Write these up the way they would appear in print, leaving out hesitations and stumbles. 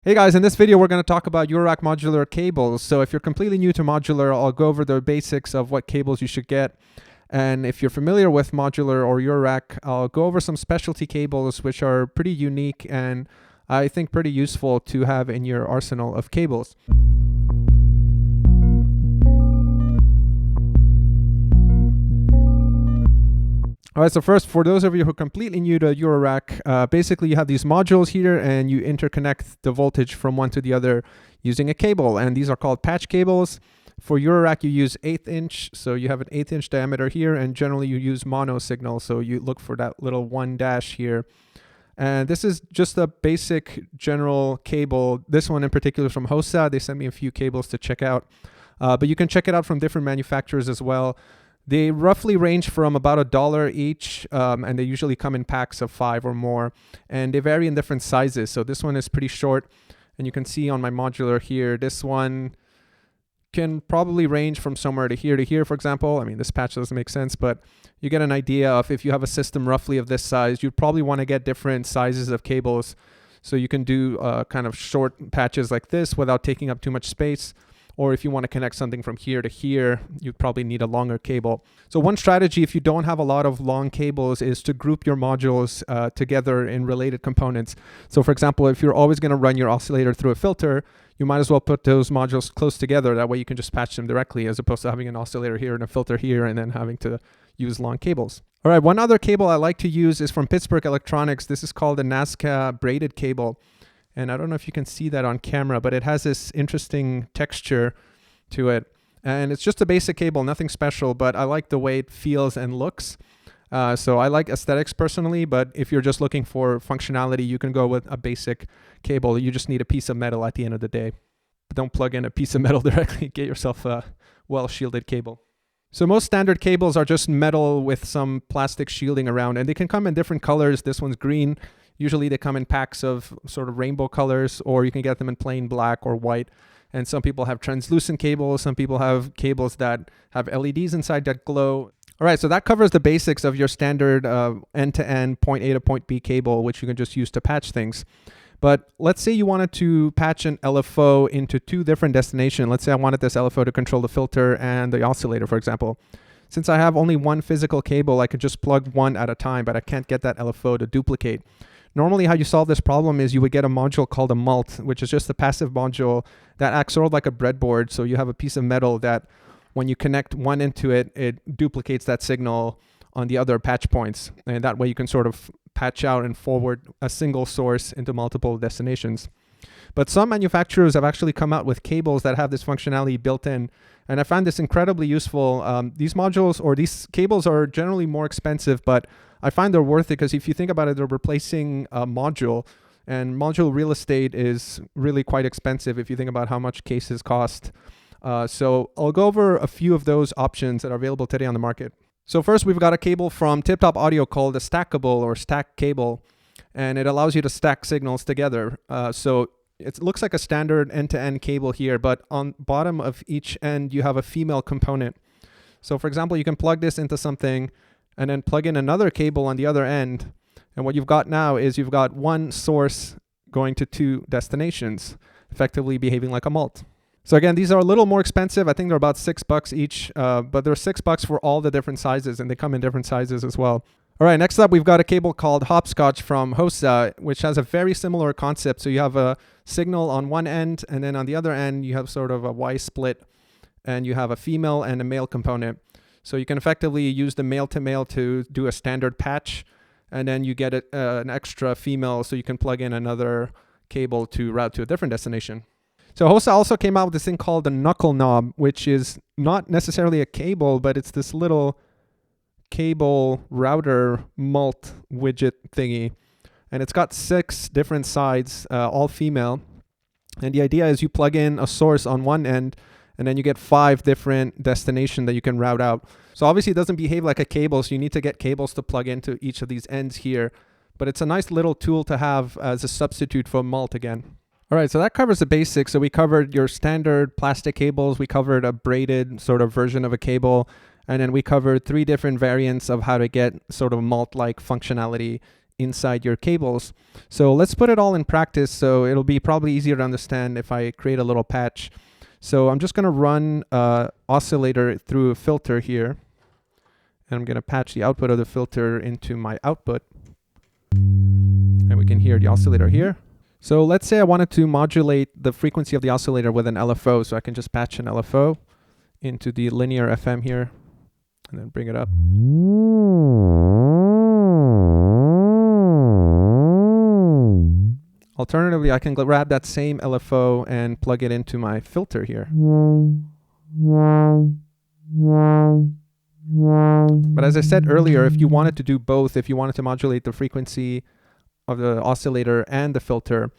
Hey guys, in this video we're going to talk about Eurorack Modular cables. So if you're completely new to Modular, I'll go over the basics of what cables you should get. And if you're familiar with Modular or Eurorack, I'll go over some specialty cables which are pretty unique and I think pretty useful to have in your arsenal of cables. All right, so first, for those of you who are completely new to Eurorack, basically you have these modules here and you interconnect the voltage from one to the other using a cable. And these are called patch cables. For Eurorack, you use 1/8 inch. So you have an 1/8 inch diameter here, and generally you use mono signal. So you look for that little 1 dash here. And this is just a basic general cable. This one in particular is from Hossa. They sent me a few cables to check out. But you can check it out from different manufacturers as well. They roughly range from about $1 each, and they usually come in packs of 5 or more, and they vary in different sizes. So this one is pretty short, and you can see on my modular here, this one can probably range from somewhere to here, for example. I mean, this patch doesn't make sense, but you get an idea of if you have a system roughly of this size, you'd probably want to get different sizes of cables. So you can do kind of short patches like this without taking up too much space. Or if you want to connect something from here to here, you probably need a longer cable. So one strategy, if you don't have a lot of long cables, is to group your modules together in related components. So for example, if you're always going to run your oscillator through a filter, you might as well put those modules close together. That way you can just patch them directly, as opposed to having an oscillator here and a filter here and then having to use long cables. All right, one other cable I like to use is from Pittsburgh Electronics. This is called a Nazca braided cable. And I don't know if you can see that on camera, but it has this interesting texture to it. And it's just a basic cable, nothing special, but I like the way it feels and looks. So I like aesthetics personally, but if you're just looking for functionality, you can go with a basic cable. You just need a piece of metal at the end of the day. But don't plug in a piece of metal directly. Get yourself a well-shielded cable. So most standard cables are just metal with some plastic shielding around, and they can come in different colors. This one's green. Usually they come in packs of sort of rainbow colors, or you can get them in plain black or white. And some people have translucent cables. Some people have cables that have LEDs inside that glow. All right, so that covers the basics of your standard end-to-end point A to point B cable, which you can just use to patch things. But let's say you wanted to patch an LFO into 2 different destinations. Let's say I wanted this LFO to control the filter and the oscillator, for example. Since I have only one physical cable, I could just plug one at a time, but I can't get that LFO to duplicate. Normally, how you solve this problem is you would get a module called a mult, which is just a passive module that acts sort of like a breadboard. So you have a piece of metal that when you connect one into it, it duplicates that signal on the other patch points. And that way you can sort of patch out and forward a single source into multiple destinations. But some manufacturers have actually come out with cables that have this functionality built in. And I find this incredibly useful. These modules or these cables are generally more expensive, but I find they're worth it because if you think about it, they're replacing a module, and module real estate is really quite expensive if you think about how much cases cost. So I'll go over a few of those options that are available today on the market. So first, we've got a cable from Tip Top Audio called a stackable or stack cable, and it allows you to stack signals together. So it looks like a standard end-to-end cable here, but on bottom of each end, you have a female component. So for example, you can plug this into something and then plug in another cable on the other end. And what you've got now is you've got one source going to 2 destinations, effectively behaving like a mult. So again, these are a little more expensive. I think they're about $6 each, but they're $6 for all the different sizes, and they come in different sizes as well. All right, next up, we've got a cable called Hopscotch from Hossa, which has a very similar concept. So you have a signal on one end, and then on the other end, you have sort of a Y split, and you have a female and a male component. So you can effectively use the male-to-male to do a standard patch, and then you get an extra female, so you can plug in another cable to route to a different destination. So Hossa also came out with this thing called the knuckle knob, which is not necessarily a cable, but it's this little cable router mult widget thingy. And it's got 6 different sides, all female. And the idea is you plug in a source on one end, and then you get 5 different destinations that you can route out. So obviously it doesn't behave like a cable, so you need to get cables to plug into each of these ends here. But it's a nice little tool to have as a substitute for mult again. All right, so that covers the basics. So we covered your standard plastic cables. We covered a braided sort of version of a cable. And then we covered 3 different variants of how to get sort of mult-like functionality inside your cables. So let's put it all in practice, so it'll be probably easier to understand if I create a little patch. So I'm just going to run oscillator through a filter here, and I'm going to patch the output of the filter into my output, and we can hear the oscillator here. So let's say I wanted to modulate the frequency of the oscillator with an LFO, so I can just patch an LFO into the linear FM here and then bring it up. Alternatively, I can grab that same LFO and plug it into my filter here. But as I said earlier, if you wanted to do both, if you wanted to modulate the frequency of the oscillator and the filter,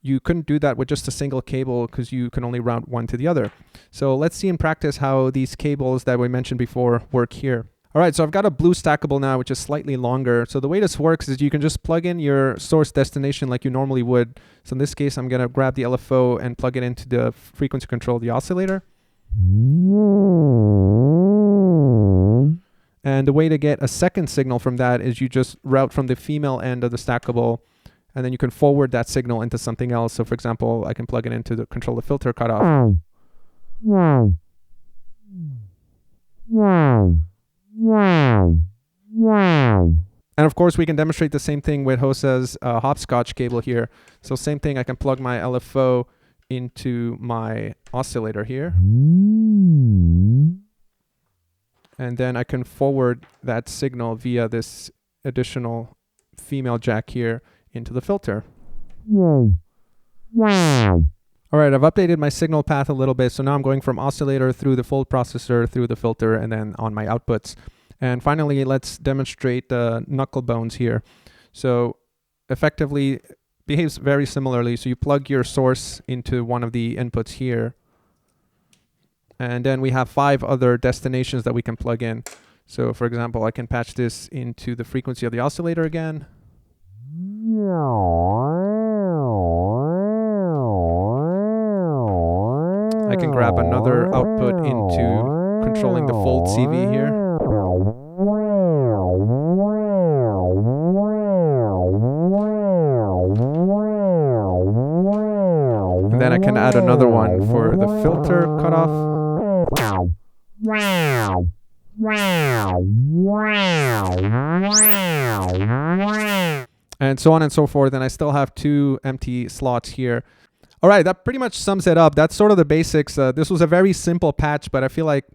you couldn't do that with just a single cable because you can only route one to the other. So let's see in practice how these cables that we mentioned before work here. All right, so I've got a blue stackable now, which is slightly longer. So the way this works is you can just plug in your source destination like you normally would. So in this case, I'm gonna grab the LFO and plug it into the frequency control of the oscillator. And the way to get a second signal from that is you just route from the female end of the stackable, and then you can forward that signal into something else. So for example, I can plug it into the control the filter cutoff. And of course, we can demonstrate the same thing with HOSA's hopscotch cable here. So same thing, I can plug my LFO into my oscillator here. And then I can forward that signal via this additional female jack here into the filter. All right, I've updated my signal path a little bit. So now I'm going from oscillator through the full processor, through the filter, and then on my outputs. And finally, let's demonstrate the knuckle bones here. So effectively behaves very similarly. So you plug your source into one of the inputs here. And then we have 5 other destinations that we can plug in. So for example, I can patch this into the frequency of the oscillator again. I can grab another output into controlling the fold CV here. And then I can add another one for the filter cutoff. And so on and so forth. And I still have 2 empty slots here. All right, that pretty much sums it up. That's sort of the basics. This was a very simple patch, but I feel like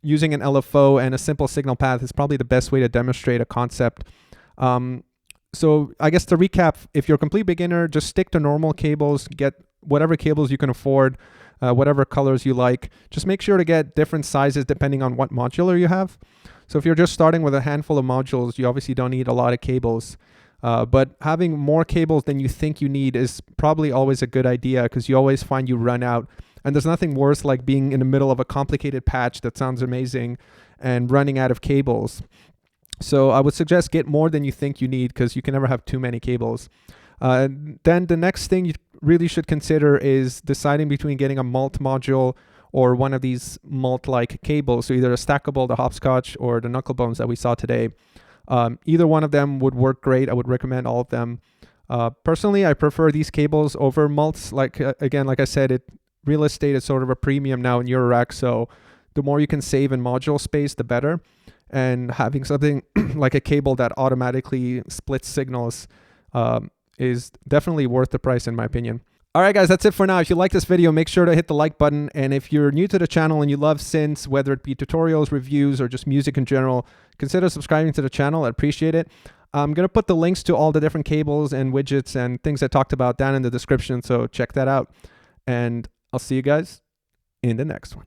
using an LFO and a simple signal path is probably the best way to demonstrate a concept. So I guess to recap, if you're a complete beginner, just stick to normal cables, get whatever cables you can afford, whatever colors you like. Just make sure to get different sizes depending on what modular you have. So if you're just starting with a handful of modules, you obviously don't need a lot of cables. But having more cables than you think you need is probably always a good idea because you always find you run out. And there's nothing worse like being in the middle of a complicated patch that sounds amazing and running out of cables. So I would suggest get more than you think you need because you can never have too many cables. Then the next thing you really should consider is deciding between getting a mult module or one of these mult-like cables. So either a stackable, the hopscotch, or the knuckle bones that we saw today. Either one of them would work great. I would recommend all of them. Personally, I prefer these cables over mults. Again, like I said, real estate is sort of a premium now in Eurorack. So the more you can save in module space, the better. And having something like a cable that automatically splits signals is definitely worth the price in my opinion. All right, guys, that's it for now. If you like this video, make sure to hit the like button. And if you're new to the channel and you love synths, whether it be tutorials, reviews, or just music in general, consider subscribing to the channel. I appreciate it. I'm going to put the links to all the different cables and widgets and things I talked about down in the description. So check that out. And I'll see you guys in the next one.